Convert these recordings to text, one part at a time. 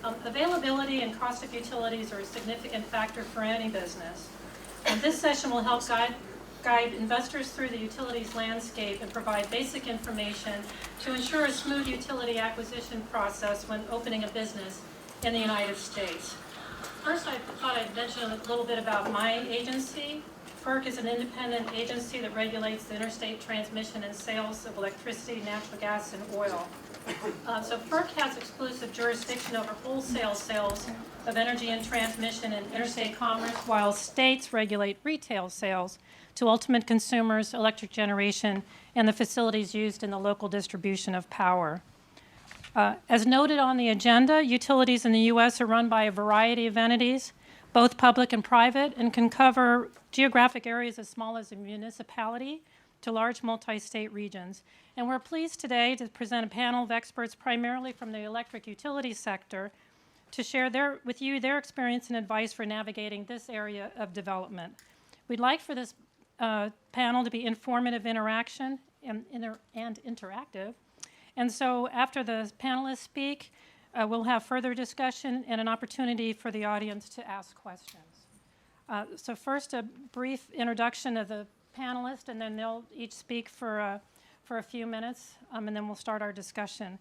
Availability and cost of utilities are a significant factor for any business. This session will help guide investors through the utilities landscape and provide basic information to ensure a smooth utility acquisition process when opening a business in the United States. First, I thought I'd mention a little bit about my agency. FERC is an independent agency that regulates the interstate transmission and sales of electricity, natural gas, and oil. So FERC has exclusive jurisdiction over wholesale sales of energy and transmission and interstate commerce, while states regulate retail sales to ultimate consumers, electric generation, and the facilities used in the local distribution of power. As noted on the agenda, utilities in the U.S. are run by a variety of entities, both public and private, and can cover geographic areas as small as a municipality to large multi-state regions. And we're pleased today to present a panel of experts primarily from the electric utility sector to share with you their experience and advice for navigating this area of development. We'd like for this panel to be informative interaction and interactive. And so after the panelists speak, we'll have further discussion and an opportunity for the audience to ask questions. So first, a brief introduction of the panelists, and then they'll each speak for a few minutes, and then we'll start our discussion.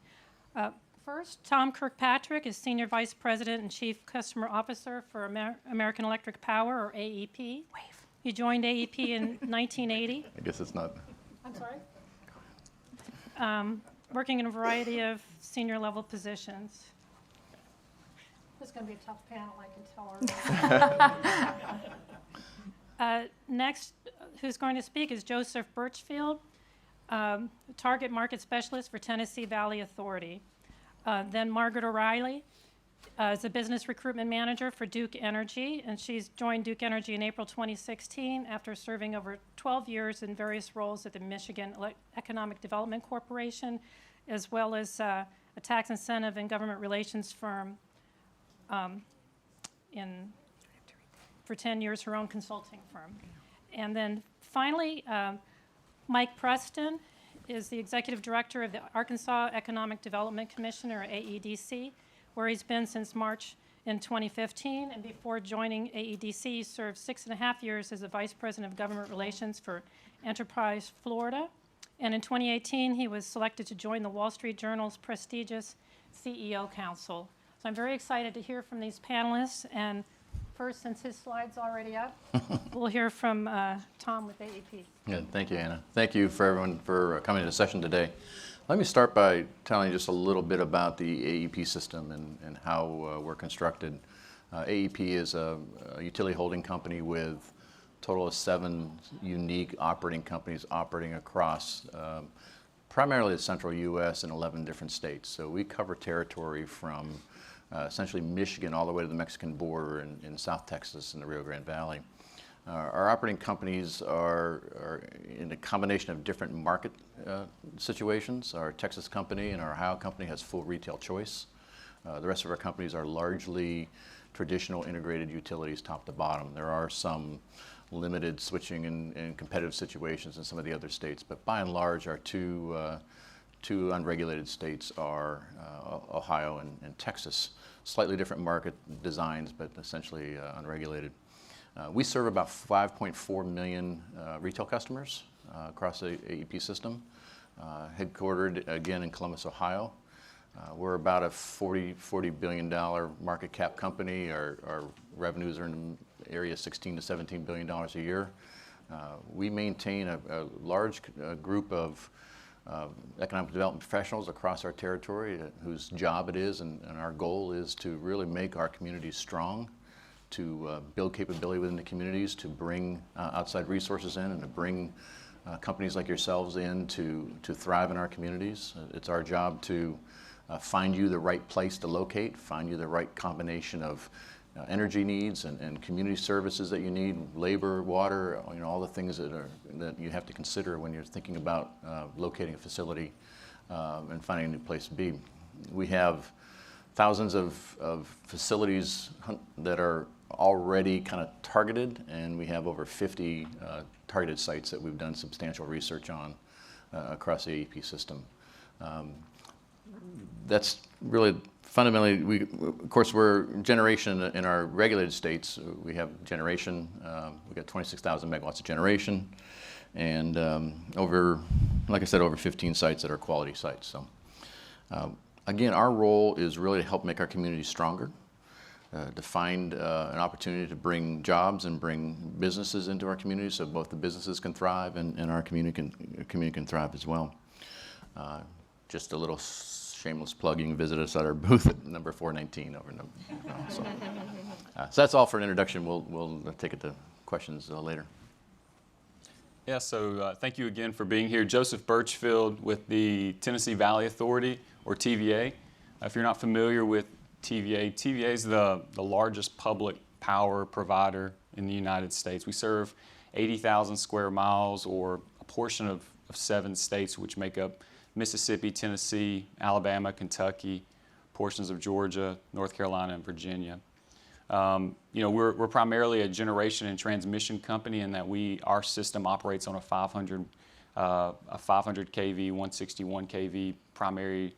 First, Tom Kirkpatrick is Senior Vice President and Chief Customer Officer for American Electric Power, or AEP. Wave. He joined AEP in 1980. I guess it's not. I'm sorry? Working in a variety of senior level positions. This is going to be a tough panel, I can tell already. Next, who's going to speak is Joseph Burchfield, Target Market Specialist for Tennessee Valley Authority. Then Margaret OReilly is a Business Recruitment Manager for Duke Energy, and she's joined Duke Energy in April 2016 after serving over 12 years in various roles at the Michigan Economic Development Corporation, as well as a tax incentive and government relations firm for 10 years, her own consulting firm. And then finally, Mike Preston is the Executive Director of the Arkansas Economic Development Commission, or AEDC, where he's been since March in 2015. And before joining AEDC, he served 6.5 years as the Vice President of Government Relations for Enterprise Florida. And in 2018, he was selected to join the Wall Street Journal's prestigious CEO Council. So I'm very excited to hear from these panelists. And first, since his slide's already up, we'll hear from Tom with AEP. Yeah, thank you, Anna. Thank you for everyone for coming to the session today. Let me start by telling you just a little bit about the AEP system and how we're constructed. AEP is a utility holding company with a total of 7 unique operating companies operating across primarily the central U.S. and 11 different states. So we cover territory from essentially Michigan all the way to the Mexican border in South Texas and the Rio Grande Valley. Our operating companies are in a combination of different market situations. Our Texas company and our Ohio company has full retail choice. The rest of our companies are largely traditional integrated utilities top to bottom. There are some limited switching and competitive situations in some of the other states, but by and large our two unregulated states are Ohio and Texas. Slightly different market designs, but essentially unregulated. We serve about 5.4 million retail customers across the AEP system, headquartered again in Columbus, Ohio. We're about a $40 billion market cap company. Our revenues are in the area of $16 to $17 billion a year. We maintain a large group of economic development professionals across our territory whose job it is and our goal is to really make our communities strong, to build capability within the communities, to bring outside resources in and to bring companies like yourselves in to thrive in our communities. It's our job to find you the right place to locate, find you the right combination of energy needs and community services that you need, labor, water, all the things that you have to consider when you're thinking about locating a facility and finding a new place to be. We have thousands of facilities that are already kind of targeted, and we have over 50 targeted sites that we've done substantial research on across the AEP system. That's really fundamentally, of course, we're generation in our regulated states. We have generation. We've got 26,000 megawatts of generation, and like I said, over 15 sites that are quality sites. So, again, our role is really to help make our communities stronger, to find an opportunity to bring jobs and bring businesses into our communities, so both the businesses can thrive and our community can thrive as well. Just a little shameless plug, you can visit us at our booth at number 419 over so that's all for an introduction. We'll take it to questions later. Yeah, so thank you again for being here. Joseph Burchfield with the Tennessee Valley Authority, or TVA. If you're not familiar with TVA, TVA is the largest public power provider in the United States. We serve 80,000 square miles, or a portion of 7 states, which make up Mississippi, Tennessee, Alabama, Kentucky, portions of Georgia, North Carolina, and Virginia. We're primarily a generation and transmission company in that our system operates on a 500 kV, 161 kV primary.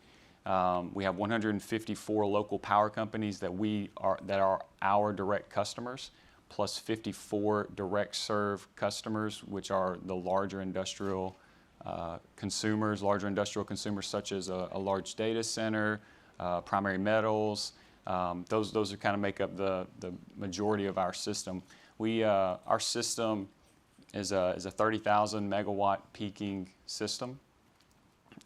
We have 154 local power companies that are our direct customers, plus 54 direct serve customers, which are the larger industrial consumers such as a large data center, primary metals. Those are kind of make up the majority of our system. Our system is a 30,000 megawatt peaking system,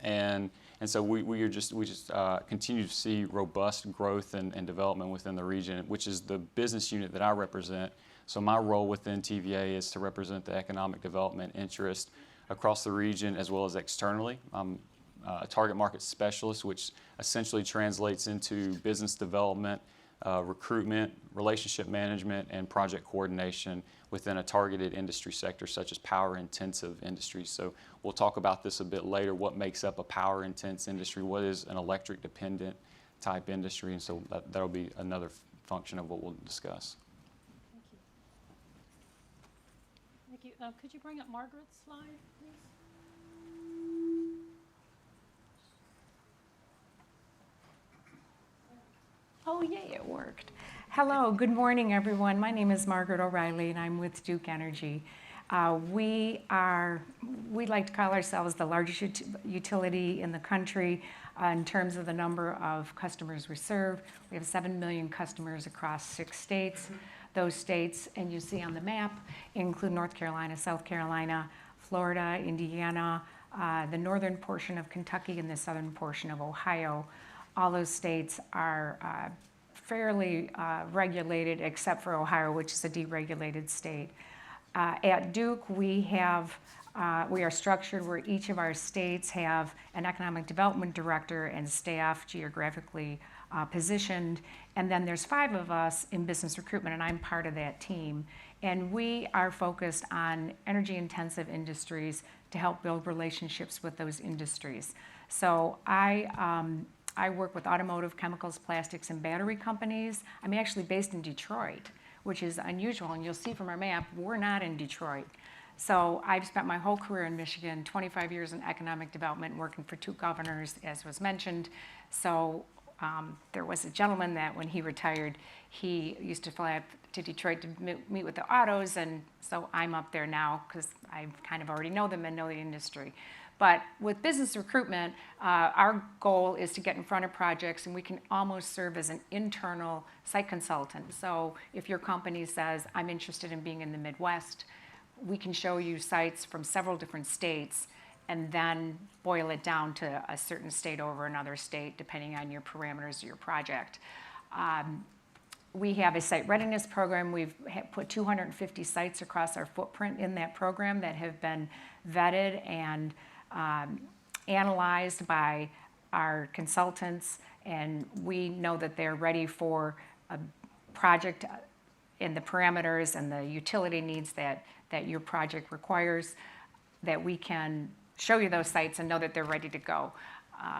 and so we just continue to see robust growth and development within the region, which is the business unit that I represent. So my role within TVA is to represent the economic development interest across the region as well as externally. I'm a target market specialist, which essentially translates into business development, recruitment, relationship management, and project coordination within a targeted industry sector such as power-intensive industries. So we'll talk about this a bit later, what makes up a power-intense industry, what is an electric-dependent type industry, and so that'll be another function of what we'll discuss. Thank you. Could you bring up Margaret's slide, please? Oh, yay, it worked. Hello, good morning, everyone. My name is Margaret OReilly, and I'm with Duke Energy. We like to call ourselves the largest utility in the country in terms of the number of customers we serve. We have 7 million customers across 6 states. Those states, and you see on the map, include North Carolina, South Carolina, Florida, Indiana, the northern portion of Kentucky, and the southern portion of Ohio. All those states are fairly regulated, except for Ohio, which is a deregulated state. At Duke, we are structured where each of our states have an economic development director and staff geographically positioned, and then there's 5 of us in business recruitment, and I'm part of that team. And we are focused on energy-intensive industries to help build relationships with those industries. So I work with automotive, chemicals, plastics, and battery companies. I'm actually based in Detroit, which is unusual, and you'll see from our map, we're not in Detroit. So I've spent my whole career in Michigan, 25 years in economic development, working for 2 governors, as was mentioned. So there was a gentleman that when he retired, he used to fly up to Detroit to meet with the autos, and so I'm up there now because I kind of already know them and know the industry. But with business recruitment, our goal is to get in front of projects, and we can almost serve as an internal site consultant. So if your company says, I'm interested in being in the Midwest, we can show you sites from several different states and then boil it down to a certain state over another state, depending on your parameters of your project. We have a site readiness program. We've put 250 sites across our footprint in that program that have been vetted and analyzed by our consultants, and we know that they're ready for a project in the parameters and the utility needs that your project requires, that we can show you those sites and know that they're ready to go.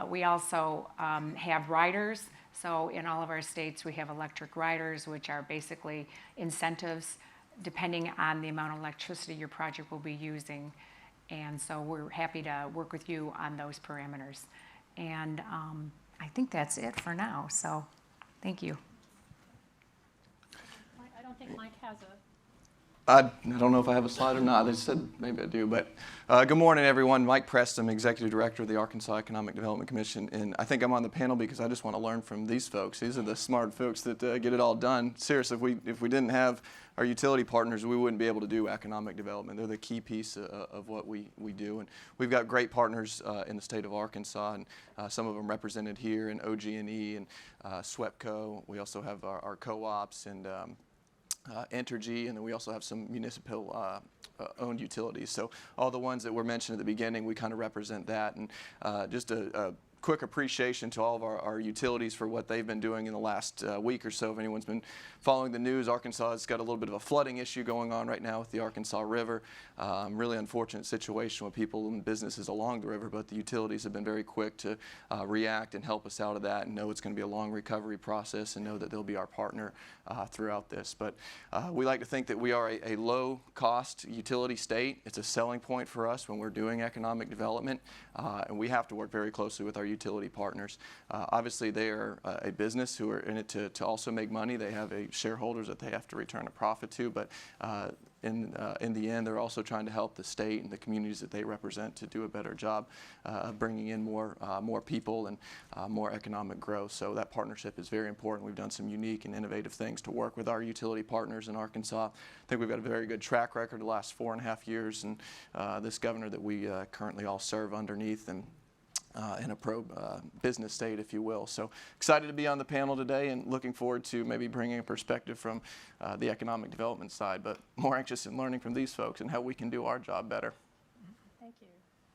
We also have riders. So in all of our states, we have electric riders, which are basically incentives depending on the amount of electricity your project will be using. And so we're happy to work with you on those parameters. And I think that's it for now, so thank you. I don't think Mike has a. I don't know if I have a slide or not. They said maybe I do, but good morning, everyone. Mike Preston, Executive Director of the Arkansas Economic Development Commission, and I think I'm on the panel because I just want to learn from these folks. These are the smart folks that get it all done. Seriously, if we didn't have our utility partners, we wouldn't be able to do economic development. They're the key piece of what we do, and we've got great partners in the state of Arkansas, and some of them represented here in OG&E and SWEPCO. We also have our co-ops and Entergy, and then we also have some municipal owned utilities. So all the ones that were mentioned at the beginning, we kind of represent that. And just a quick appreciation to all of our utilities for what they've been doing in the last week or so. If anyone's been following the news, Arkansas has got a little bit of a flooding issue going on right now with the Arkansas River. Really unfortunate situation with people and businesses along the river, but the utilities have been very quick to react and help us out of that, and know it's going to be a long recovery process, and know that they'll be our partner throughout this. But we like to think that we are a low-cost utility state. It's a selling point for us when we're doing economic development, and we have to work very closely with our utility partners. Obviously, they are a business who are in it to also make money. They have shareholders that they have to return a profit to, but in the end, they're also trying to help the state and the communities that they represent to do a better job of bringing in more people and more economic growth. So that partnership is very important. We've done some unique and innovative things to work with our utility partners in Arkansas. I think we've got a very good track record the last 4.5 years, and this governor that we currently all serve underneath, and in a pro-business state, if you will. So excited to be on the panel today, and looking forward to maybe bringing a perspective from the economic development side, but more anxious in learning from these folks and how we can do our job better. Thank you.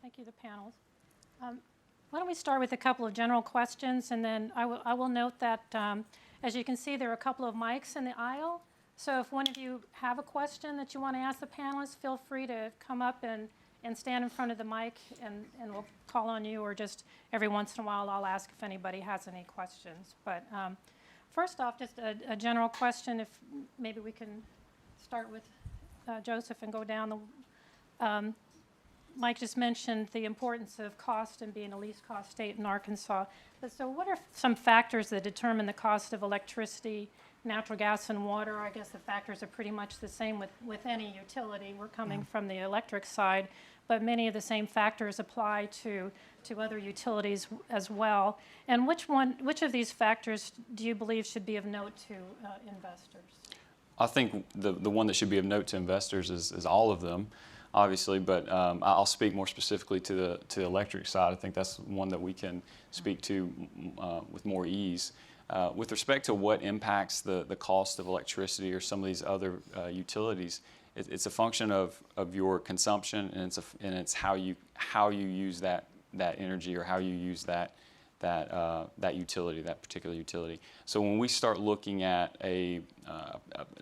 Thank you, the panels. Why don't we start with a couple of general questions, and then I will note that, as you can see, there are a couple of mics in the aisle. So if one of you have a question that you want to ask the panelists, feel free to come up and stand in front of the mic, and we'll call on you, or just every once in a while I'll ask if anybody has any questions. But first off, just a general question, if maybe we can start with Joseph and go down the... Mike just mentioned the importance of cost and being a least cost state in Arkansas. But so what are some factors that determine the cost of electricity, natural gas, and water? I guess the factors are pretty much the same with any utility. We're coming from the electric side, but many of the same factors apply to other utilities as well. And which of these factors do you believe should be of note to investors? I think the one that should be of note to investors is all of them, obviously, but I'll speak more specifically to the electric side. I think that's one that we can speak to with more ease. With respect to what impacts the cost of electricity or some of these other utilities, it's a function of your consumption, and it's how you use that energy, or how you use that utility, that particular utility. So when we start looking at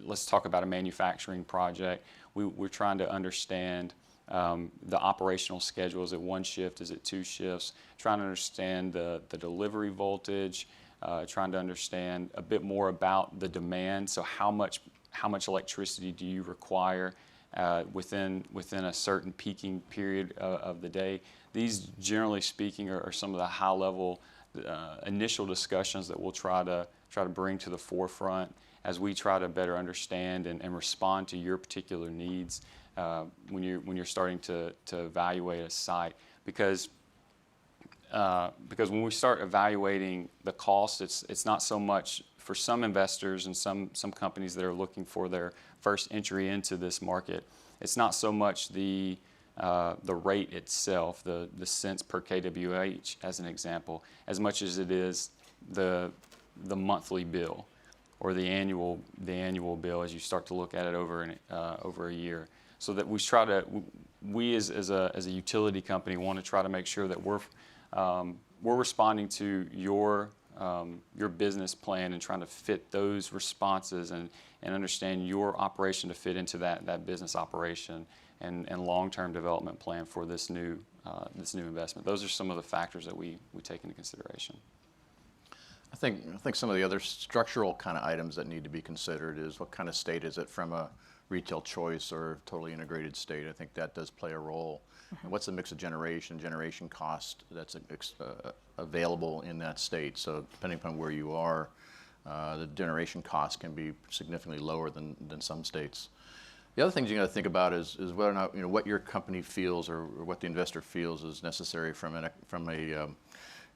let's talk about a manufacturing project, we're trying to understand the operational schedule. Is it one shift? Is it two shifts? Trying to understand the delivery voltage, trying to understand a bit more about the demand. So how much electricity do you require within a certain peaking period of the day? These, generally speaking, are some of the high-level initial discussions that we'll try to bring to the forefront as we try to better understand and respond to your particular needs when you're starting to evaluate a site. Because when we start evaluating the cost, it's not so much for some investors and some companies that are looking for their first entry into this market. It's not so much the rate itself, the cents per kWh as an example, as much as it is the monthly bill or the annual bill as you start to look at it over a year. So that we as a utility company want to try to make sure that we're responding to your business plan and trying to fit those responses and understand your operation to fit into that business operation and long-term development plan for this new investment. Those are some of the factors that we take into consideration. I think some of the other structural kind of items that need to be considered is what kind of state is it from a retail choice or totally integrated state. I think that does play a role. And what's the mix of generation cost that's available in that state? So depending upon where you are, the generation cost can be significantly lower than some states. The other things you got to think about is whether or not what your company feels or what the investor feels is necessary from a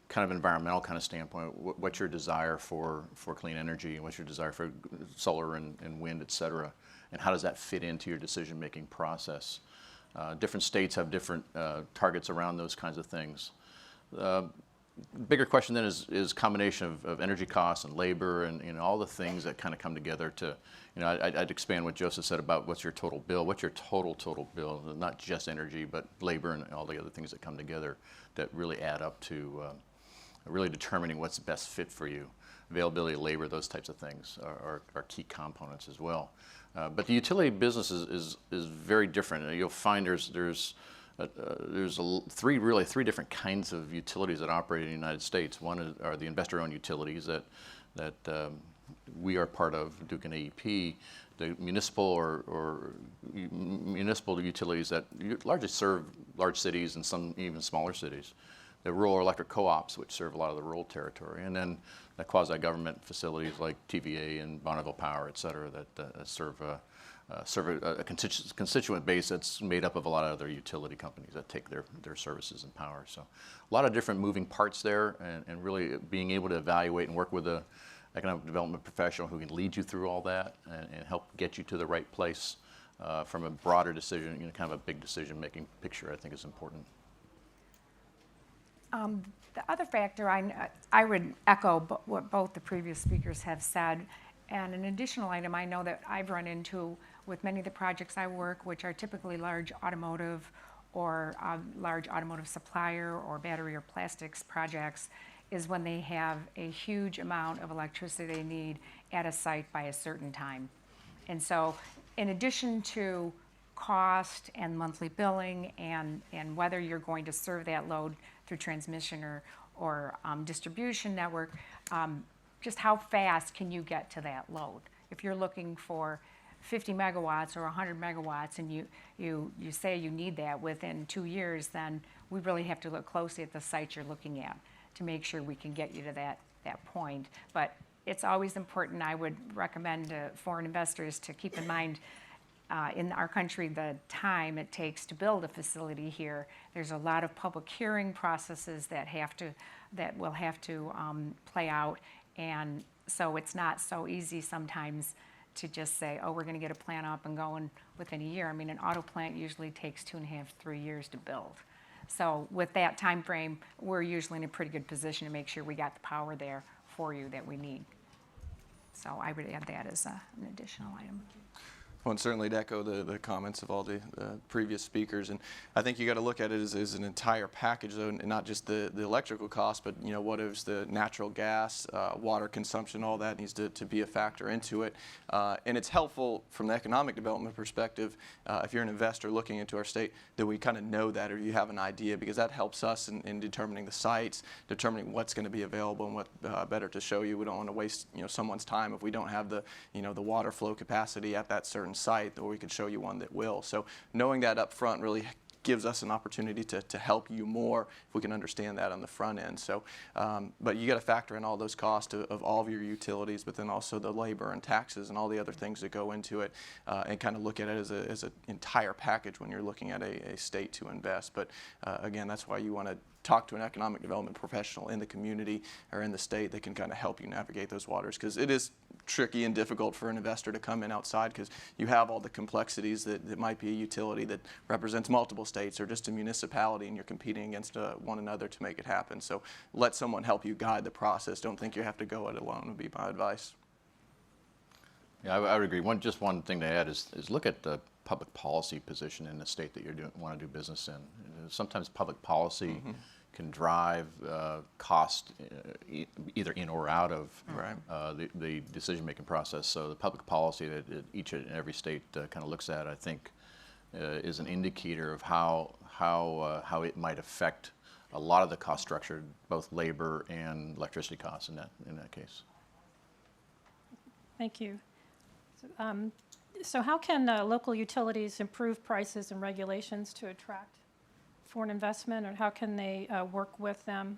kind of environmental kind of standpoint. What's your desire for clean energy, and what's your desire for solar and wind, et cetera, and how does that fit into your decision-making process? Different states have different targets around those kinds of things. Bigger question then is combination of energy costs and labor and all the things that kind of come together to, I'd expand what Joseph said about what's your total bill. What's your total bill? Not just energy, but labor and all the other things that come together that really add up to really determining what's the best fit for you. Availability of labor, those types of things are key components as well. But the utility business is very different. You'll find there's three different kinds of utilities that operate in the United States. One are the investor-owned utilities that we are part of, Duke and AEP. The municipal or municipal utilities that largely serve large cities and some even smaller cities. The rural electric co-ops, which serve a lot of the rural territory, and then the quasi-government facilities like TVA and Bonneville Power, et cetera, that serve a constituent base that's made up of a lot of other utility companies that take their services and power. So a lot of different moving parts there, and really being able to evaluate and work with an economic development professional who can lead you through all that and help get you to the right place from a broader decision, kind of a big decision-making picture, I think is important. The other factor, I would echo what both the previous speakers have said, and an additional item I know that I've run into with many of the projects I work, which are typically large automotive or large automotive supplier or battery or plastics projects, is when they have a huge amount of electricity they need at a site by a certain time. And so in addition to cost and monthly billing and whether you're going to serve that load through transmission or distribution network, just how fast can you get to that load? If you're looking for 50 megawatts or 100 megawatts and you say you need that within 2 years, then we really have to look closely at the site you're looking at to make sure we can get you to that point. But it's always important, I would recommend to foreign investors to keep in mind in our country the time it takes to build a facility here. There's a lot of public hearing processes that will have to play out, and so it's not so easy sometimes to just say, oh, we're going to get a plant up and going within a year. I mean, an auto plant usually takes 2.5, 3 years to build. So with that time frame, we're usually in a pretty good position to make sure we got the power there for you that we need. So I would add that as an additional item. Well, and certainly to echo the comments of all the previous speakers, and I think you got to look at it as an entire package, though, and not just the electrical cost, but what is the natural gas, water consumption, all that needs to be a factor into it. And it's helpful from the economic development perspective, if you're an investor looking into our state, that we kind of know that, or you have an idea, because that helps us in determining the sites, determining what's going to be available and what better to show you. We don't want to waste someone's time if we don't have the the water flow capacity at that certain site, or we can show you one that will. So knowing that up front really gives us an opportunity to help you more if we can understand that on the front end. So, but you got to factor in all those costs of all of your utilities, but then also the labor and taxes and all the other things that go into it, and kind of look at it as an entire package when you're looking at a state to invest. But again, that's why you want to talk to an economic development professional in the community or in the state that can kind of help you navigate those waters, because it is tricky and difficult for an investor to come in outside, because you have all the complexities that might be a utility that represents multiple states or just a municipality, and you're competing against one another to make it happen. So let someone help you guide the process. Don't think you have to go it alone would be my advice. Yeah, I would agree. Just one thing to add is look at the public policy position in the state that you want to do business in. Sometimes public policy can drive cost either in or out of the decision-making process. So the public policy that each and every state kind of looks at, I think, is an indicator of how it might affect a lot of the cost structure, both labor and electricity costs in that case. Thank you. So how can local utilities improve prices and regulations to attract foreign investment, or how can they work with them?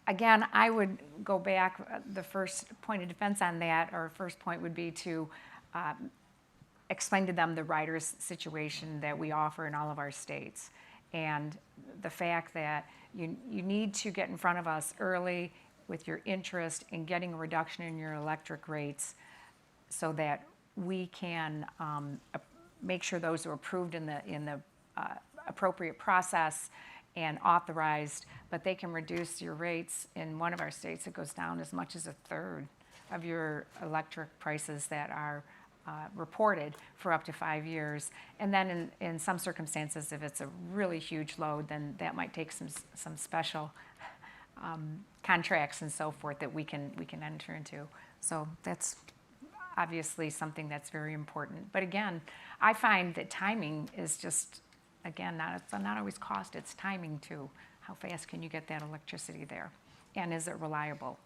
Again, I would go back, the first point of defense on that, or first point would be to explain to them the riders situation that we offer in all of our states. And the fact that you need to get in front of us early with your interest in getting a reduction in your electric rates so that we can make sure those are approved in the appropriate process and authorized, but they can reduce your rates. In one of our states, it goes down as much as a third of your electric prices that are reported for up to 5 years. And then in some circumstances, if it's a really huge load, then that might take some special contracts and so forth that we can enter into. So that's obviously something that's very important. But again, I find that timing is just, again, it's not always cost, it's timing too. How fast can you get that electricity there? And is it reliable?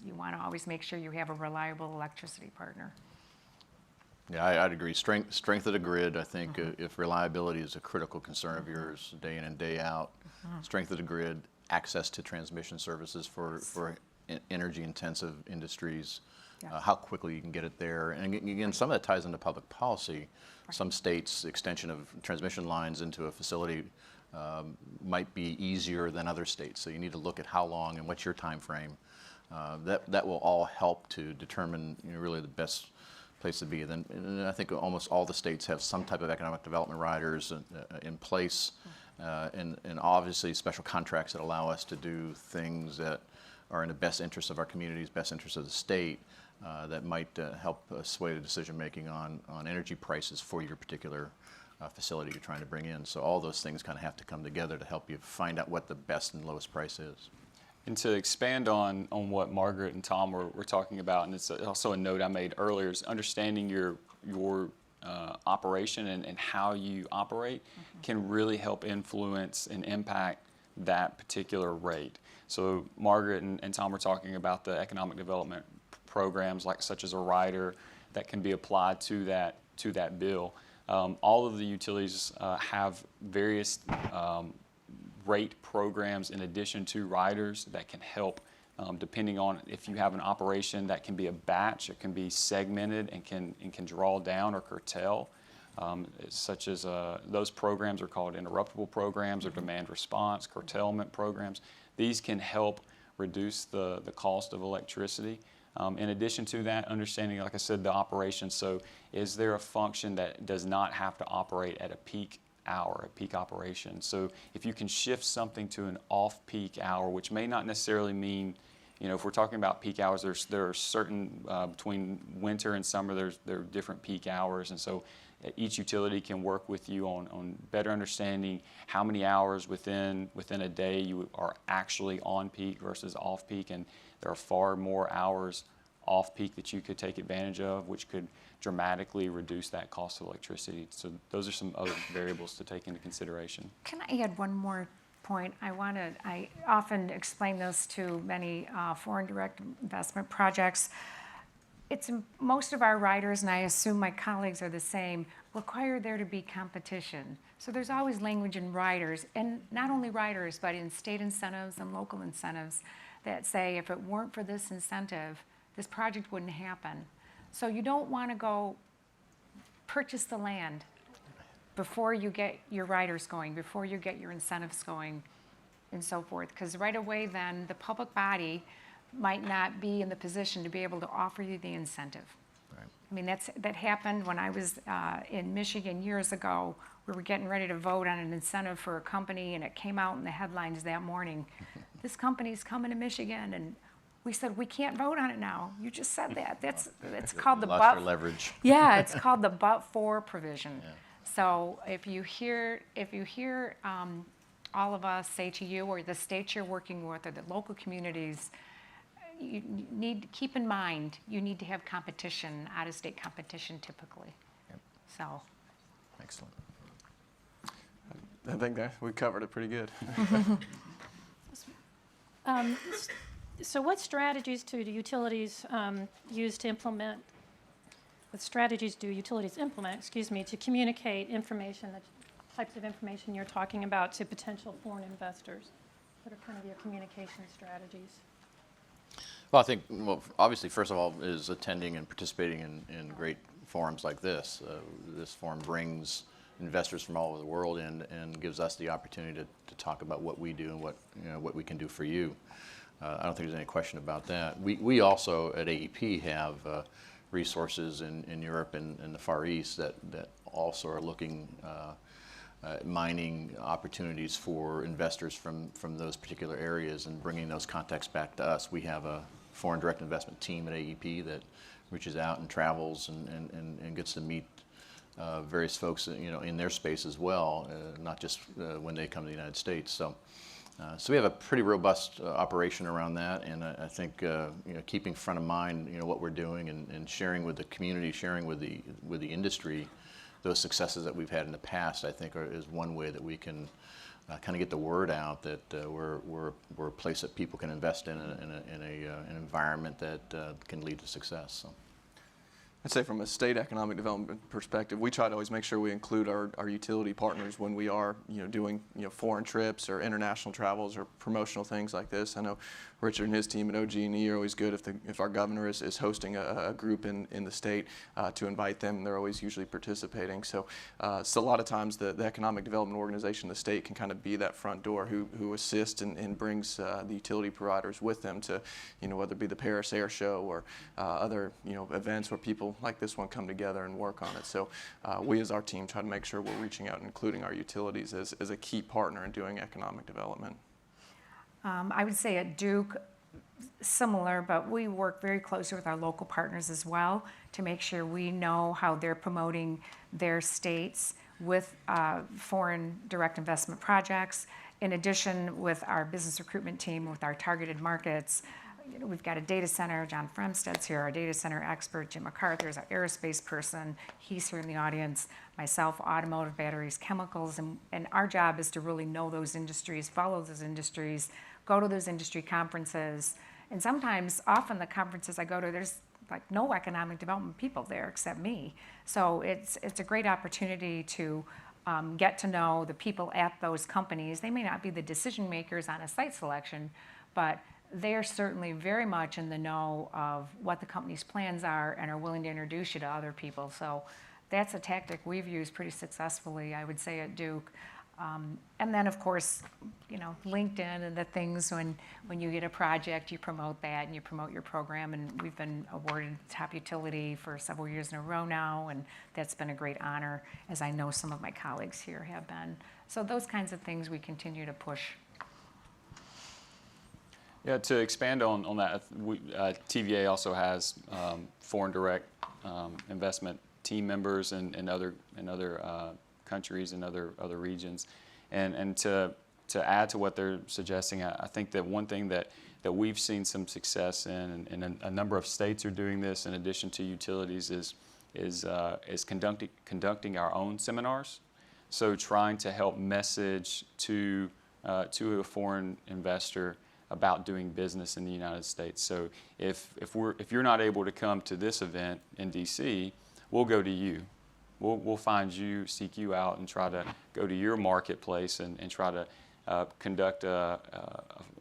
You want to always make sure you have a reliable electricity partner. Yeah, I'd agree. Strength of the grid, I think, if reliability is a critical concern of yours day in and day out, strength of the grid, access to transmission services for energy-intensive industries, how quickly you can get it there. And again, some of that ties into public policy. Some states' extension of transmission lines into a facility might be easier than other states. So you need to look at how long and what's your time frame. That will all help to determine really the best place to be. And I think almost all the states have some type of economic development riders in place, and obviously special contracts that allow us to do things that are in the best interest of our communities, best interest of the state, that might help sway the decision making on energy prices for your particular facility you're trying to bring in. So all those things kind of have to come together to help you find out what the best and lowest price is. And to expand on what Margaret and Tom were talking about, and it's also a note I made earlier, is understanding your operation and how you operate can really help influence and impact that particular rate. So Margaret and Tom were talking about the economic development programs, such as a rider that can be applied to that bill. All of the utilities have various rate programs in addition to riders that can help, depending on if you have an operation that can be a batch, it can be segmented and can draw down or curtail, such as those programs are called interruptible programs or demand response, curtailment programs. These can help reduce the cost of electricity. In addition to that, understanding, like I said, the operation. So is there a function that does not have to operate at a peak hour, a peak operation? So if you can shift something to an off-peak hour, which may not necessarily mean, if we're talking about peak hours, there are certain, between winter and summer, there are different peak hours. And so each utility can work with you on better understanding how many hours within a day you are actually on peak versus off peak. And there are far more hours off peak that you could take advantage of, which could dramatically reduce that cost of electricity. So those are some other variables to take into consideration. Can I add one more point? I often explain this to many foreign direct investment projects. Most of our riders, and I assume my colleagues are the same, require there to be competition. So there's always language in riders, and not only riders, but in state incentives and local incentives that say if it weren't for this incentive, this project wouldn't happen. So you don't want to go purchase the land before you get your riders going, before you get your incentives going, and so forth. Because right away then, the public body might not be in the position to be able to offer you the incentive. Right. I mean, that happened when I was in Michigan years ago. We were getting ready to vote on an incentive for a company, and it came out in the headlines that morning. This company's coming to Michigan, and we said, we can't vote on it now. You just said that. It's called the Lost their leverage. Yeah, it's called the but-for provision. Yeah. So if you hear all of us say to you, or the states you're working with, or the local communities, you need to keep in mind you need to have competition, out-of-state competition, typically. Yep. So. Excellent. I think that we covered it pretty good. So what strategies do the utilities use to implement? What strategies do utilities implement, to communicate information, the types of information you're talking about to potential foreign investors? What are kind of your communication strategies? Well, I think, obviously, first of all, is attending and participating in great forums like this. This forum brings investors from all over the world in and gives us the opportunity to talk about what we do and what we can do for you. I don't think there's any question about that. We also at AEP have resources in Europe and the Far East that also are looking mining opportunities for investors from those particular areas and bringing those contacts back to us. We have a foreign direct investment team at AEP that reaches out and travels and gets to meet various folks in their space as well, not just when they come to the United States. So we have a pretty robust operation around that, and I think keeping front of mind what we're doing and sharing with the community, sharing with the industry those successes that we've had in the past, I think is one way that we can kind of get the word out that we're a place that people can invest in an environment that can lead to success. So. I'd say from a state economic development perspective, we try to always make sure we include our utility partners when we are doing foreign trips or international travels or promotional things like this. I know Richard and his team at OG&E are always good if our governor is hosting a group in the state to invite them. They're always usually participating. So a lot of times the economic development organization of the state can kind of be that front door who assists and brings the utility providers with them to whether it be the Paris Air Show or other events where people like this one come together and work on it. So we as our team try to make sure we're reaching out and including our utilities as a key partner in doing economic development. I would say at Duke, similar, but we work very closely with our local partners as well to make sure we know how they're promoting their states with foreign direct investment projects. In addition, with our business recruitment team, with our targeted markets, we've got a data center. John Fremsted's here, our data center expert. Jim MacArthur is our aerospace person. He's here in the audience. Myself, automotive, batteries, chemicals. And our job is to really know those industries, follow those industries, go to those industry conferences. And sometimes, often the conferences I go to, there's like no economic development people there except me. So it's a great opportunity to get to know the people at those companies. They may not be the decision makers on a site selection, but they're certainly very much in the know of what the company's plans are and are willing to introduce you to other people. So that's a tactic we've used pretty successfully, I would say, at Duke. And then, of course, LinkedIn and the things when you get a project, you promote that and you promote your program. And we've been awarded top utility for several years in a row now, and that's been a great honor, as I know some of my colleagues here have been. So those kinds of things we continue to push. Yeah, to expand on that, TVA also has foreign direct investment team members in other countries and other regions, and to add to what they're suggesting, I think that one thing that we've seen some success in, and a number of states are doing this in addition to utilities, is conducting our own seminars. So trying to help message to a foreign investor about doing business in the United States. So if you're not able to come to this event in DC, we'll go to you. We'll find you, seek you out, and try to go to your marketplace and try to conduct a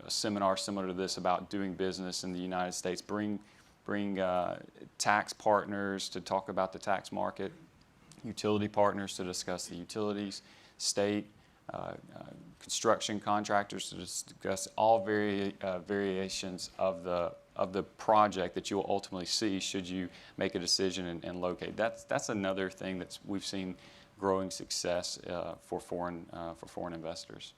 seminar similar to this about doing business in the United States. Bring tax partners to talk about the tax market, utility partners to discuss the utilities, state, construction contractors to discuss all variations of the project that you'll ultimately see should you make a decision and locate. That's another thing that we've seen growing success for foreign investors.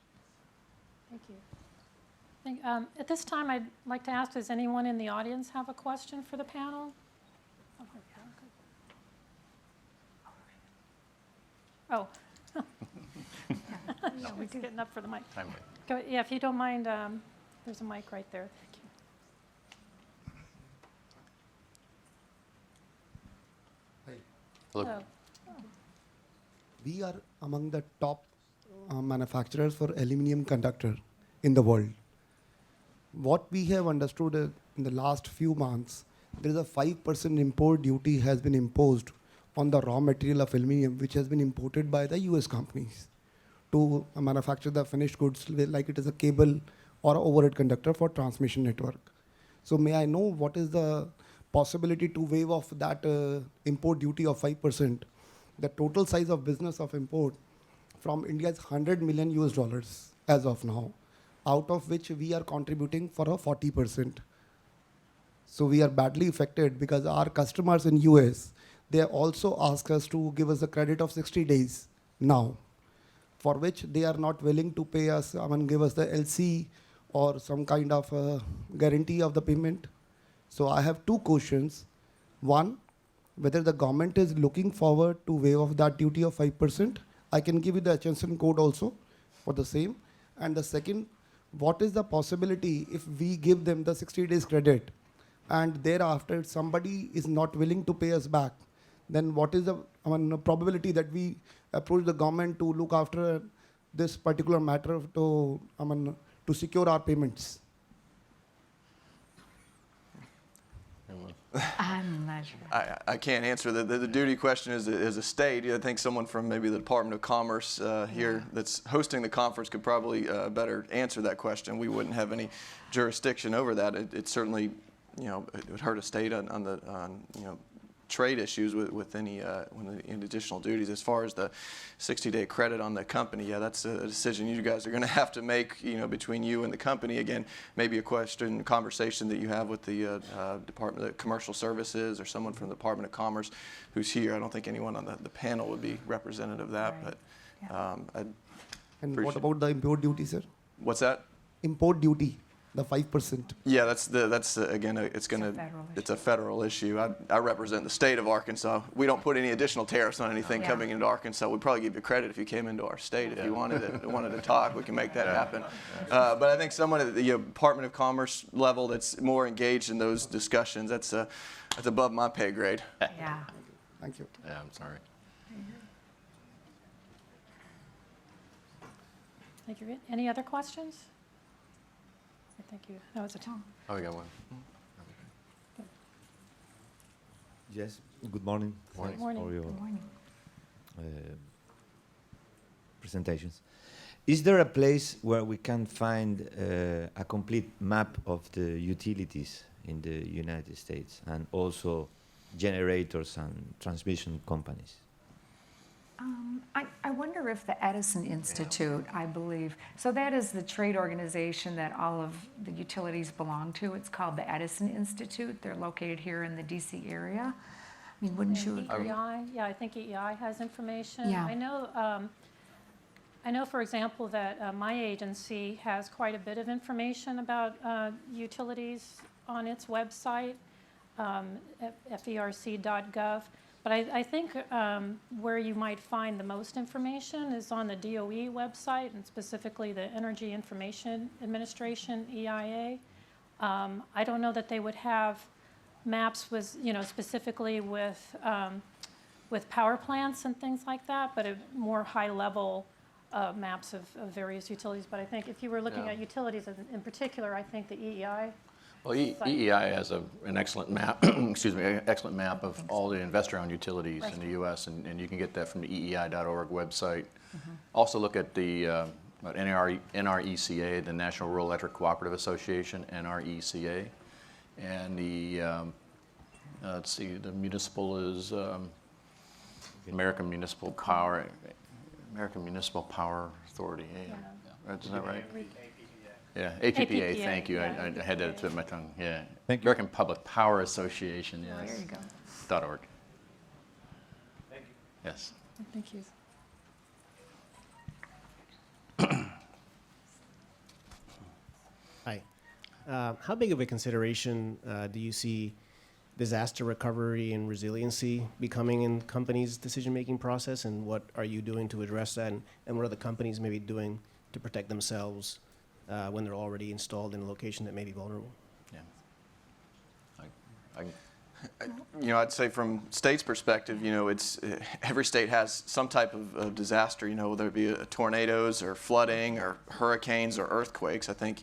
Thank you. At this time, I'd like to ask, does anyone in the audience have a question for the panel? Oh. Yeah, we do. Getting up for the mic. Timely. Go, yeah, if you don't mind, there's a mic right there. Thank you. Hello. We are among the top manufacturers for aluminum conductor in the world. what we have understood in the last few months, there is a 5% import duty has been imposed on the raw material of aluminum, which has been imported by the US companies to manufacture the finished goods, like it is a cable or overhead conductor for transmission network. So may I know what is the possibility to waive off that import duty of 5%? The total size of business of import from India is $100 million US as of now, out of which we are contributing for a 40%. So we are badly affected because our customers in US, they also ask us to give us a credit of 60 days now, for which they are not willing to pay us, give us the LC or some kind of guarantee of the payment. So I have two questions. One, whether the government is looking forward to waive off that duty of 5%. I can give you the HSN code also for the same. And the second, what is the possibility if we give them the 60 days credit and thereafter somebody is not willing to pay us back, then what is the probability that we approach the government to look after this particular matter to secure our payments? I'm not sure. I can't answer the duty question as a state. I think someone from maybe the Department of Commerce here that's hosting the conference could probably better answer that question. We wouldn't have any jurisdiction over that. It certainly, it would hurt a state on trade issues with any additional duties. As far as the 60-day credit on the company, yeah, that's a decision you guys are going to have to make, between you and the company. Again, maybe a conversation that you have with the Department of Commercial Services or someone from the Department of Commerce who's here. I don't think anyone on the panel would be representative of that, Right. but And what about the import duty, sir? what's that? Import duty, the 5%. Yeah, that's again, it's a federal issue. I represent the state of Arkansas. We don't put any additional tariffs on anything Yeah. coming into Arkansas. We'd probably give you credit if you came into our state. If you wanted to talk, we can make that happen. But I think someone at the Department of Commerce level that's more engaged in those discussions, that's above my pay grade. Yeah. Thank you. Yeah, I'm sorry. Thank you. Any other questions? Thank you. That was a time. Oh, we got one. Yes, good morning. Morning. Thanks Morning. for your Good morning. presentations. Is there a place where we can find a complete map of the utilities in the United States and also generators and transmission companies? I wonder if the Edison Institute, I believe, so that is the trade organization that all of the utilities belong to. It's called the Edison Institute. They're located here in the DC area. I mean, wouldn't you And agree? EEI, yeah, I think EEI has information. Yeah. I know, for example, that my agency has quite a bit of information about utilities on its website, ferc.gov. But I think where you might find the most information is on the DOE website, and specifically the Energy Information Administration, EIA. I don't know that they would have maps with, specifically with power plants and things like that, but a more high-level maps of various utilities. But I think if you were looking Yeah. at utilities in particular, I think the EEI. Well, EEI has an excellent map, excellent map of all the investor-owned utilities in the U.S., and you can get that from the EEI.org website. Also look at the NRECA, the National Rural Electric Cooperative Association, NRECA, and the, let's see, the municipal is American Municipal Power Authority. Yeah. Isn't that right? Yeah, APPA, thank you. yeah. I had that at the tip of my tongue, yeah. Thank you. American Public Power Association, yes. There you go. .org. Thank you. Yes. Thank you. Hi. How big of a consideration do you see disaster recovery and resiliency becoming in companies' decision-making process, and what are you doing to address that, and what are the companies maybe doing to protect themselves when they're already installed in a location that may be vulnerable? Yeah. I You know, I'd say from state's perspective, you know, it's every state has some type of disaster. You know, whether it be tornadoes or flooding or hurricanes or earthquakes. I think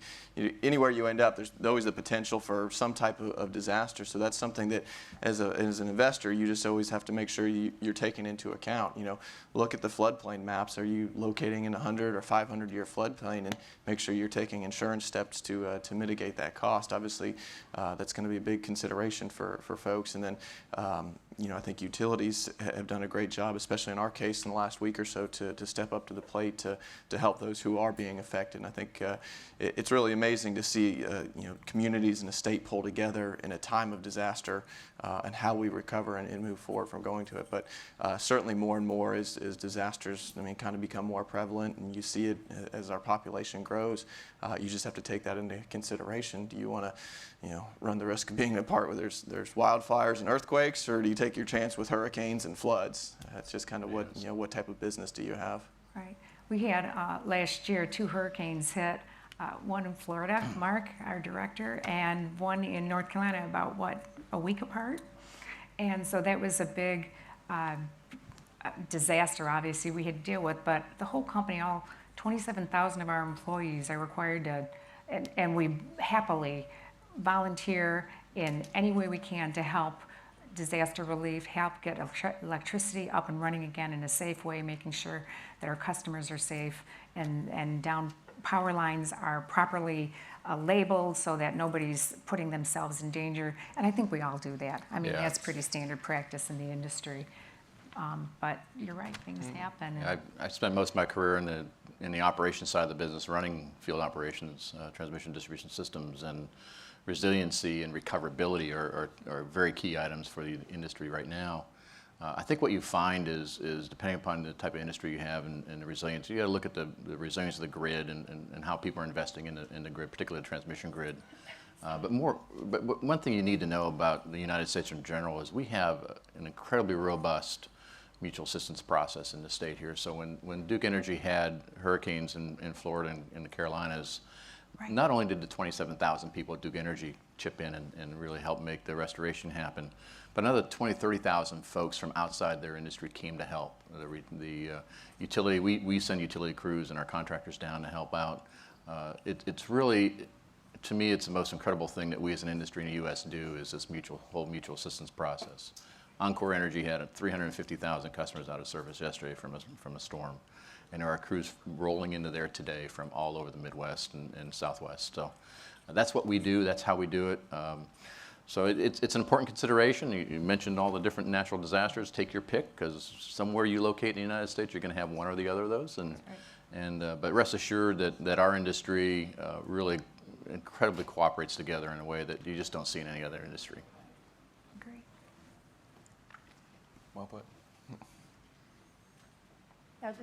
anywhere you end up, there's always the potential for some type of disaster. So that's something that, as an investor, you just always have to make sure you're taking into account. You know, look at the floodplain maps. Are you locating in a 100 or 500 year floodplain, and make sure you're taking insurance steps to mitigate that cost. Obviously, that's going to be a big consideration for folks. And then, you know, I think utilities have done a great job, especially in our case in the last week or so, to step up to the plate to help those who are being affected. And I think it's really amazing to see, you know, communities and a state pull together in a time of disaster and how we recover and move forward from going to it. But certainly more and more as disasters, I mean, kind of become more prevalent, and you see it as our population grows. You just have to take that into consideration. Do you want to, you know, run the risk of being in a part where there's wildfires and earthquakes, or do you take your chance with hurricanes and floods? That's just kind of what, you know, what type of business do you have? Right. We had last year 2 hurricanes hit, one in Florida, Mark, our director, and one in North Carolina about, what, a week apart? And so that was a big disaster, obviously, we had to deal with, but the whole company, all 27,000 of our employees are required to, and we happily volunteer in any way we can to help disaster relief, help get electricity up and running again in a safe way, making sure that our customers are safe, and down power lines are properly labeled so that nobody's putting themselves in danger. And I think we all do that. I mean, Yeah. that's pretty standard practice in the industry. But you're right, things happen. And I spent most of my career in the operations side of the business, running field operations, transmission distribution systems, and resiliency and recoverability are very key items for the industry right now. I think what you find is depending upon the type of industry you have and the resilience, you got to look at the resilience of the grid and how people are investing in the grid, particularly the transmission grid. But one thing you need to know about the United States in general is we have an incredibly robust mutual assistance process in the state here. So when Duke Energy had hurricanes in Florida and in the Carolinas, Right. not only did the 27,000 people at Duke Energy chip in and really help make the restoration happen, but another 20,000, 30,000 folks from outside their industry came to help. The utility, we send utility crews and our contractors down to help out. It's really, to me, it's the most incredible thing that we as an industry in the U.S. do is this whole mutual assistance process. Encore Energy had 350,000 customers out of service yesterday from a storm. And there are crews rolling into there today from all over the Midwest and Southwest. So that's what we do. That's how we do it. So it's an important consideration. You mentioned all the different natural disasters. Take your pick, because somewhere you locate in the United States, you're going to have one or the other of those. But rest assured that our industry really incredibly cooperates together in a way that you just don't see in any other industry. Great. Well put.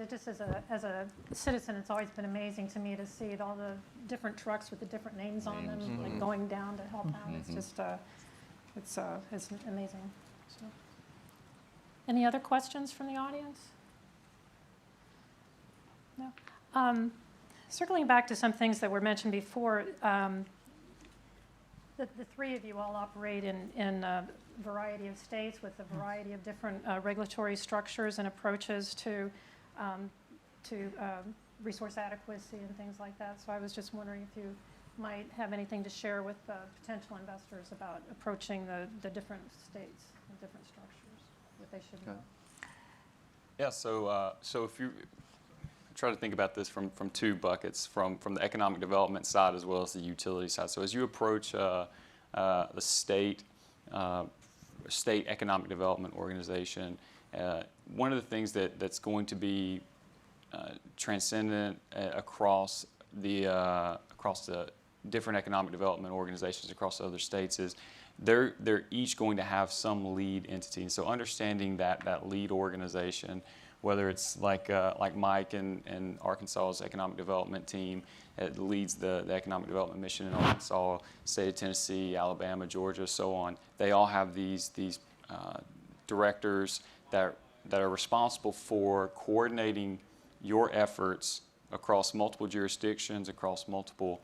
Just as a citizen, it's always been amazing to me to see all the different trucks with the different names on them, like going down to help out. It's just, it's amazing. So. Any other questions from the audience? No. Circling back to some things that were mentioned before, the 3 of you all operate in a variety of states with a variety of different regulatory structures and approaches to resource adequacy and things like that. So I was just wondering if you might have anything to share with potential investors about approaching the different states and different structures, what they should know. Yeah, so if you try to think about this from 2 buckets, from the economic development side as well as the utility side. So as you approach the state economic development organization, one of the things that's going to be transcendent across the different economic development organizations across the other states is they're each going to have some lead entity. And so understanding that lead organization, whether it's like Mike and Arkansas's economic development team that leads the economic development mission in Arkansas, state of Tennessee, Alabama, Georgia, so on. They all have these directors that are responsible for coordinating your efforts across multiple jurisdictions, across multiple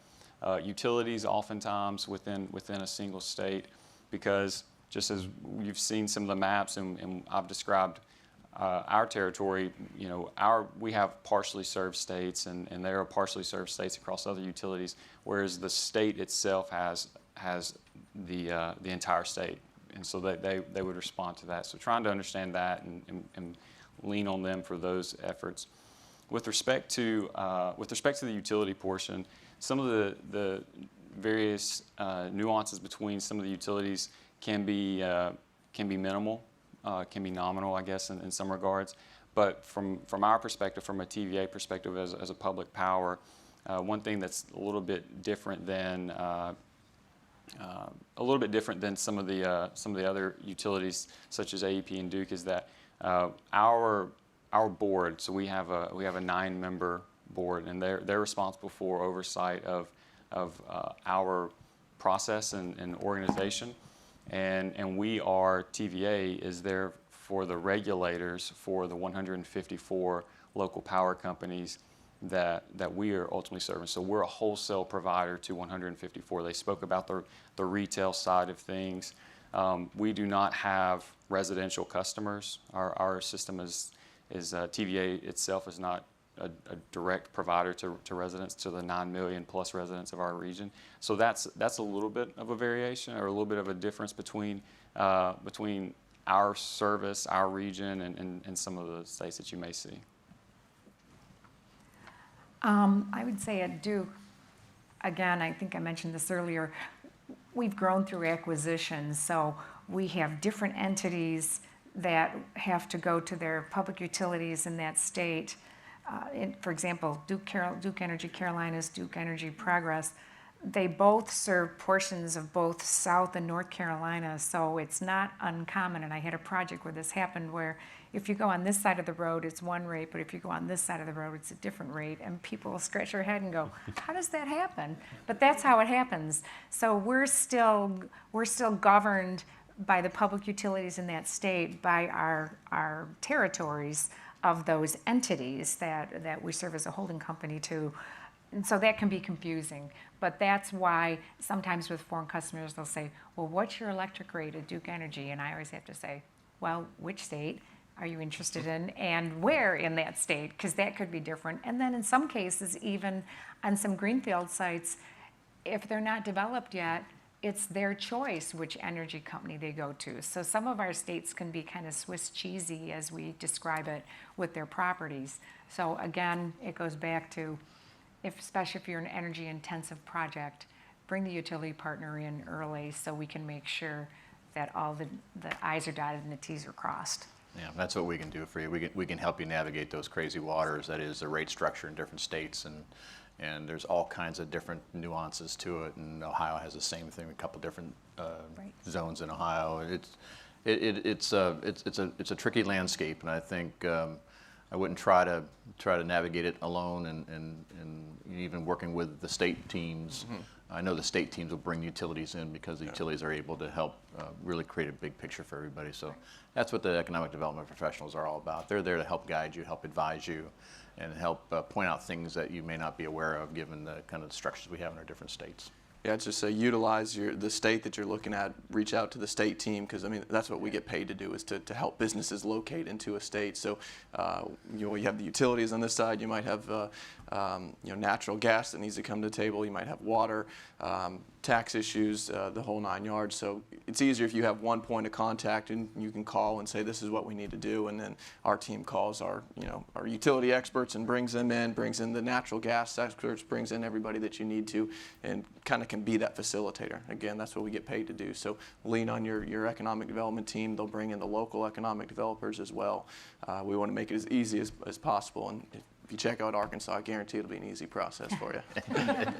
utilities, oftentimes within a single state, because just as you've seen some of the maps and I've described our territory, you know, we have partially served states and there are partially served states across other utilities, whereas the state itself has the entire state. And so they would respond to that. So trying to understand that and lean on them for those efforts. With respect to the utility portion, some of the various nuances between some of the utilities can be minimal. Can be nominal, I guess, in some regards. But from our perspective, from a TVA perspective as a public power, one thing that's a little bit different than some of the other utilities, such as AEP and Duke, is that our board. So we have a 9-member board, and they're responsible for oversight of our process and organization. And we are, TVA is there for the regulators for the 154 local power companies that we are ultimately serving. So we're a wholesale provider to 154. They spoke about the retail side of things. We do not have residential customers. Our system is TVA itself is not a direct provider to residents, to the 9 million plus residents of our region. So that's a little bit of a variation or a little bit of a difference between our service, our region, and some of the states that you may see. I would say at Duke, again, I think I mentioned this earlier, we've grown through acquisitions, so we have different entities that have to go to their public utilities in that state. For example, Duke Energy Carolinas, Duke Energy Progress, they both serve portions of both South and North Carolina, so it's not uncommon. And I had a project where this happened where if you go on this side of the road, it's one rate, but if you go on this side of the road, it's a different rate. And people will scratch their head and go, how does that happen? But that's how it happens. So we're still governed by the public utilities in that state, by our territories of those entities that we serve as a holding company to. And so that can be confusing. But that's why sometimes with foreign customers, they'll say, well, what's your electric rate at Duke Energy? And I always have to say, well, which state are you interested in and where in that state? Because that could be different. And then in some cases, even on some greenfield sites, if they're not developed yet, it's their choice which energy company they go to. So some of our states can be kind of Swiss cheesy as we describe it with their properties. So again, it goes back to, especially if you're an energy intensive project, bring the utility partner in early so we can make sure that all the I's are dotted and the T's are crossed. Yeah, that's what we can do for you. We can help you navigate those crazy waters, that is the rate structure in different states, and there's all kinds of different nuances to it, and Ohio has the same thing, a couple different Right. zones in Ohio. It's a tricky landscape, and I think I wouldn't try to navigate it alone, and even working with the state teams. Mm-hmm. I know the state teams will bring utilities in because the utilities are able to help really create a big picture for everybody. So that's what the economic development professionals are all about. They're there to help guide you, help advise you, and help point out things that you may not be aware of given the kind of structures we have in our different states. Yeah, it's just say utilize the state that you're looking at, reach out to the state team, because I mean that's what we get paid to do, is to help businesses locate into a state. So you have the utilities on this side, you might have natural gas that needs to come to the table, you might have water, tax issues, the whole 9 yards. So it's easier if you have one point of contact and you can call and say this is what we need to do, and then our team calls our utility experts and brings them in, brings in the natural gas experts, brings in everybody that you need to, and kind of can be that facilitator. Again, that's what we get paid to do. So lean on your economic development team. They'll bring in the local economic developers as well. We want to make it as easy as possible, and if you check out Arkansas, I guarantee it'll be an easy process for you. Get a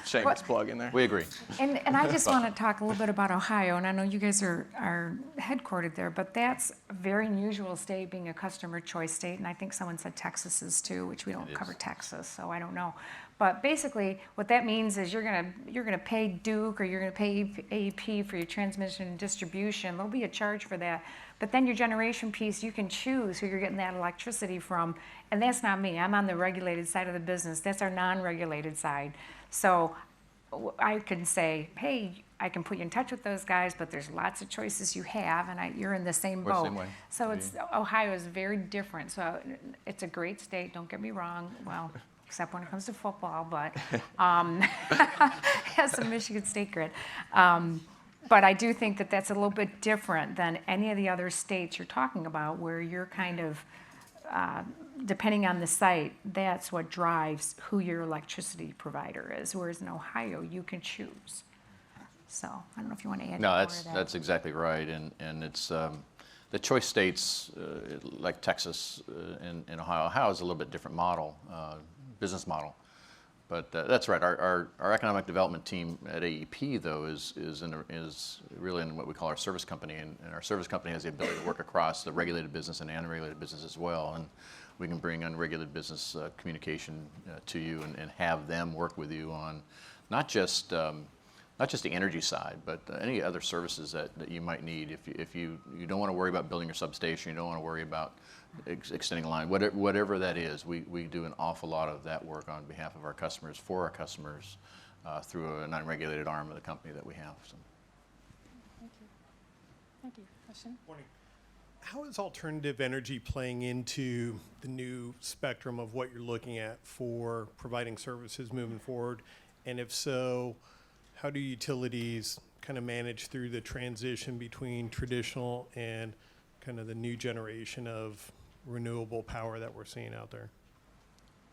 shameless plug in there. We agree. And I just want to talk a little bit about Ohio, and I know you guys are headquartered there, but that's a very unusual state, being a customer choice state, and I think someone said Texas is too, which we don't cover Texas, so I don't know. But basically, what that means is you're gonna pay Duke or you're gonna pay AEP for your transmission and distribution. There'll be a charge for that. But then your generation piece, you can choose who you're getting that electricity from. And that's not me. I'm on the regulated side of the business. That's our non-regulated side. So I can say, hey, I can put you in touch with those guys, but there's lots of choices you have, and you're in the same We're the boat. same way. So Ohio is very different. So it's a great state, don't get me wrong. Well, except when it comes to football, but has some Michigan State grit. But I do think that that's a little bit different than any of the other states you're talking about, where you're kind of, depending on the site, that's what drives who your electricity provider is. Whereas in Ohio, you can choose. So I don't know if you want to add No, more to that. that's exactly right, and it's the choice states like Texas and Ohio. Ohio is a little bit different model, business model, but that's right. Our economic development team at AEP though is really in what we call our service company, and our service company has the ability to work across the regulated business and unregulated business as well, and we can bring unregulated business communication to you and have them work with you on not just the energy side, but any other services that you might need. If you don't want to worry about building your substation, you don't want to worry about extending a line, whatever that is, we do an awful lot of that work on behalf of our customers, for our customers, through an unregulated arm of the company that we have. So. Thank you. Thank you. Question? Morning. How is alternative energy playing into the new spectrum of what you're looking at for providing services moving forward? And if so, how do utilities kind of manage through the transition between traditional and kind of the new generation of renewable power that we're seeing out there?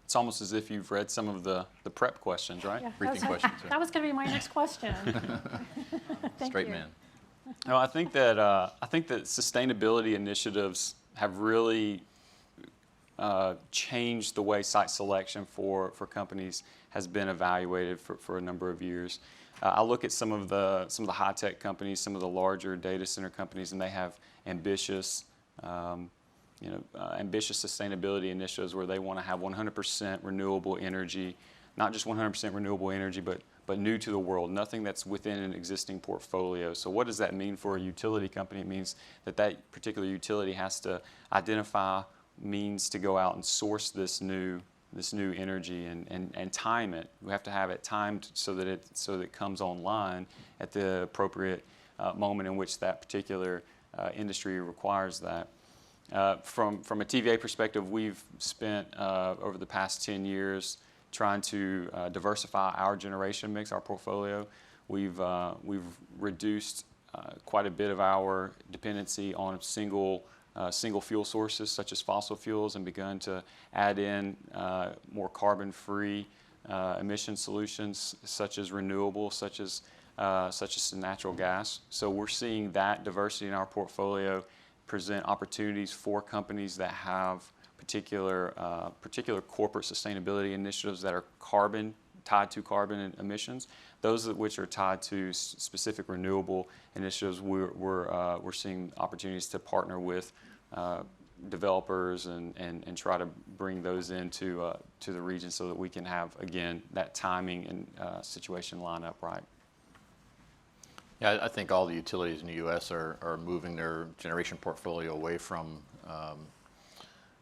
It's almost as if you've read some of the prep questions, right? Yeah, Briefing questions. that was going to be my next question. Thank Straight you. man. No, I think that sustainability initiatives have really changed the way site selection for companies has been evaluated for a number of years. I look at some of the high tech companies, some of the larger data center companies, and they have ambitious sustainability initiatives where they want to have 100% renewable energy, not just 100% renewable energy, but new to the world, nothing that's within an existing portfolio. So what does that mean for a utility company? It means that particular utility has to identify means to go out and source this new energy and time it. We have to have it timed so that it comes online at the appropriate moment in which that particular industry requires that. From a TVA perspective, we've spent over the past 10 years trying to diversify our generation mix, our portfolio. We've reduced quite a bit of our dependency on single fuel sources such as fossil fuels, and begun to add in more carbon-free emission solutions such as renewables, such as natural gas. So we're seeing that diversity in our portfolio present opportunities for companies that have particular corporate sustainability initiatives that are tied to carbon emissions. Those which are tied to specific renewable initiatives, we're seeing opportunities to partner with developers and try to bring those into to the region so that we can have, again, that timing and situation line up right. Yeah, I think all the utilities in the U.S. are moving their generation portfolio away from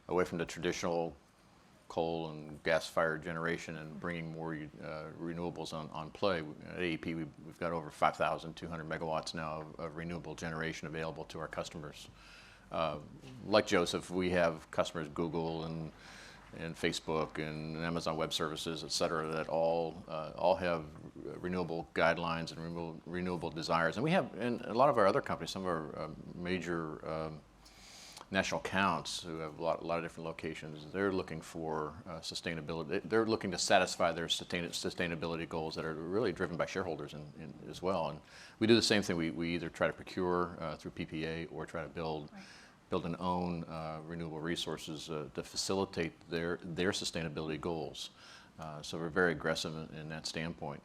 the traditional coal and gas-fired generation and bringing more renewables on play. At AEP, we've got over 5,200 megawatts now of renewable generation available to our customers. Like Joseph, we have customers, Google and Facebook and Amazon Web Services, et cetera, that all have renewable guidelines and renewable desires. And we have, and a lot of our other companies, some of our major national accounts who have a lot of different locations, they're looking for sustainability. They're looking to satisfy their sustainability goals that are really driven by shareholders as well. And we do the same thing. We either try to procure through PPA or try to build and own renewable resources to facilitate their sustainability goals. So we're very aggressive in that standpoint.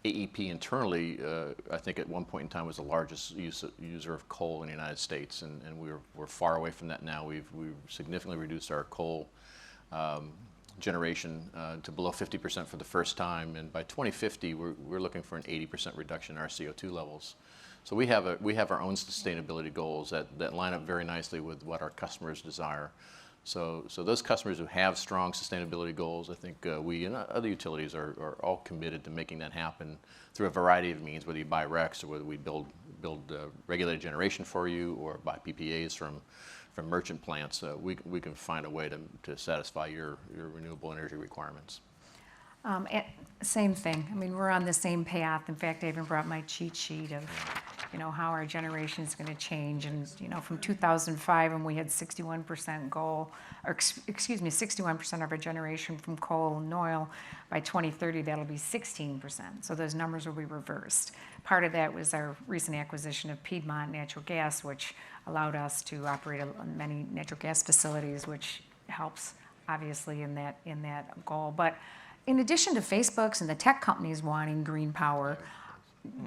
AEP internally, I think at one point in time was the largest user of coal in the United States, and we're far away from that now. We've significantly reduced our coal generation to below 50% for the first time, and by 2050 we're looking for an 80% reduction in our CO2 levels. So we have our own sustainability goals that line up very nicely with what our customers desire. So those customers who have strong sustainability goals, I think we and other utilities are all committed to making that happen through a variety of means, whether you buy RECs or whether we build regulated generation for you or buy PPAs from merchant plants. We can find a way to satisfy your renewable energy requirements. Same thing. I mean, we're on the same path. In fact, I even brought my cheat sheet of, how our generation is going to change. And, from 2005, when we had 61% goal, or 61% of our generation from coal and oil, by 2030, that'll be 16%. So those numbers will be reversed. Part of that was our recent acquisition of Piedmont Natural Gas, which allowed us to operate many natural gas facilities, which helps, obviously, in that goal. But in addition to Facebook's and the tech companies wanting green power,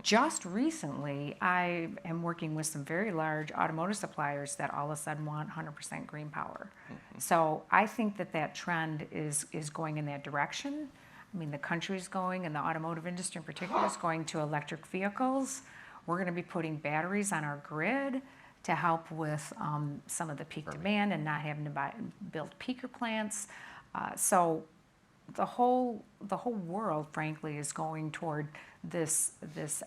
just recently I am working with some very large automotive suppliers that all of a sudden want 100% green power. So I think that trend is going in that direction. I mean, the country's going, and the automotive industry in particular is going to electric vehicles. We're going to be putting batteries on our grid to help with some of the peak demand and not having to build peaker plants. So the whole world, frankly, is going toward this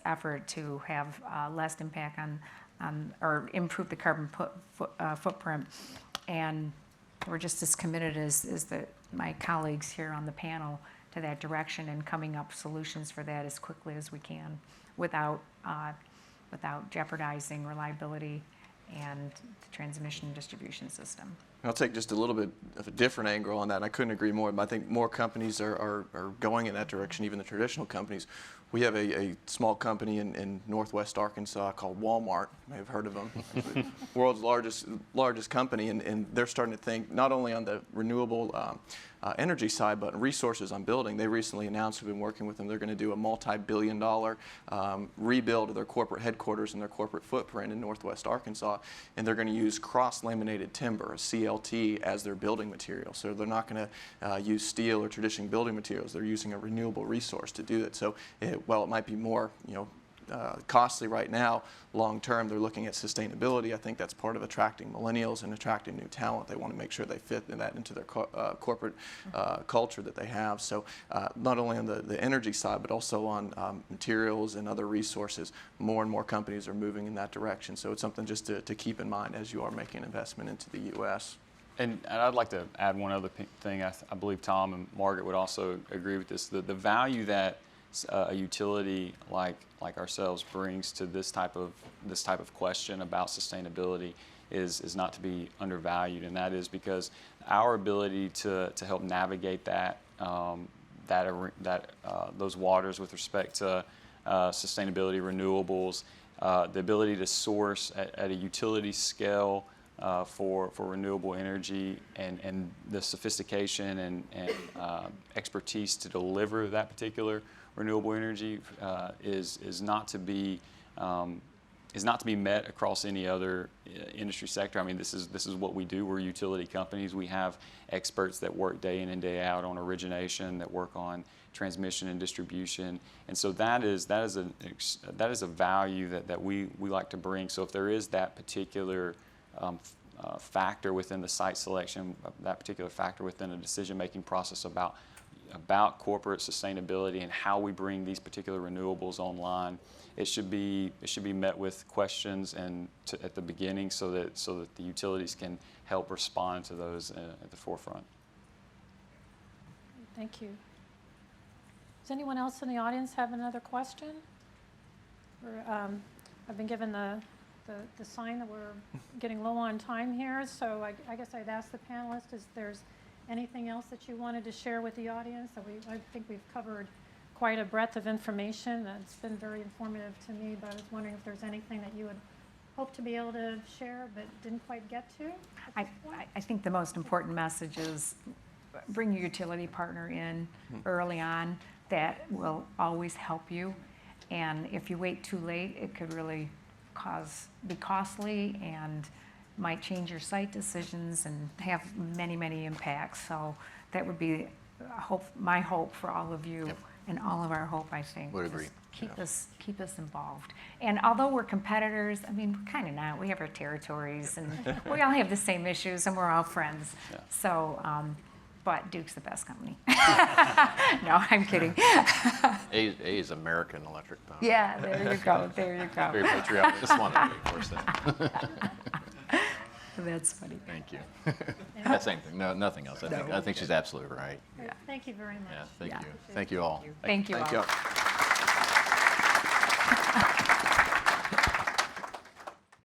effort to have less impact on or improve the carbon footprint, and we're just as committed as my colleagues here on the panel to that direction and coming up solutions for that as quickly as we can, without jeopardizing reliability and the transmission and distribution system. I'll take just a little bit of a different angle on that. I couldn't agree more. But I think more companies are going in that direction, even the traditional companies. We have a small company in northwest Arkansas called Walmart. You may have heard of them. Actually, world's largest company, and they're starting to think not only on the renewable energy side, but resources on building. They recently announced, we've been working with them, they're going to do a multi-billion-dollar rebuild of their corporate headquarters and their corporate footprint in northwest Arkansas, and they're going to use cross-laminated timber, a CLT, as their building material. So they're not going to use steel or traditional building materials. They're using a renewable resource to do it. So while it might be more, costly right now, long term, they're looking at sustainability. I think that's part of attracting millennials and attracting new talent. They want to make sure they fit into their corporate culture that they have. So not only on the energy side, but also on materials and other resources, more and more companies are moving in that direction. So it's something just to keep in mind as you are making an investment into the U.S. And I'd like to add one other thing. I believe Tom and Margaret would also agree with this. The value that a utility like ourselves brings to this type of question about sustainability is not to be undervalued, and that is because our ability to help navigate those waters with respect to sustainability, renewables, the ability to source at a utility scale for renewable energy, and the sophistication and expertise to deliver that particular renewable energy is not to be met across any other industry sector. I mean, this is what we do. We're utility companies. We have experts that work day in and day out on origination, that work on transmission and distribution, and so that is a value that we like to bring. So if there is that particular factor within the site selection, that particular factor within a decision-making process about corporate sustainability and how we bring these particular renewables online, it should be met with questions and at the beginning, so that the utilities can help respond to those at the forefront. Thank you. Does anyone else in the audience have another question? I've been given the sign that we're getting low on time here, so I guess I'd ask the panelists if there's anything else that you wanted to share with the audience. I think we've covered quite a breadth of information. It's been very informative to me, but I was wondering if there's anything that you would hope to be able to share but didn't quite get to. I think the most important message is bring your utility partner in early on. That will always help you, and if you wait too late, it could really be costly and might change your site decisions and have many impacts. So that would be my hope for all of you, Yep. and all of our hope, I think. Would is agree. Keep us involved. And although we're competitors, I mean, we're kind of not. We have our territories, and we all have the same issues, and we're all friends. Yeah. So, but Duke's the best company. No, I'm kidding. A is American Electric Power. Yeah, there you go. There you Very go. patriotic. Just wanted to reinforce that. That's funny. Thank you. That same thing. No, nothing else. I think she's absolutely right. Thank you very much. Yeah, thank Yeah. you. Thank you all. Thank you all. Thank you.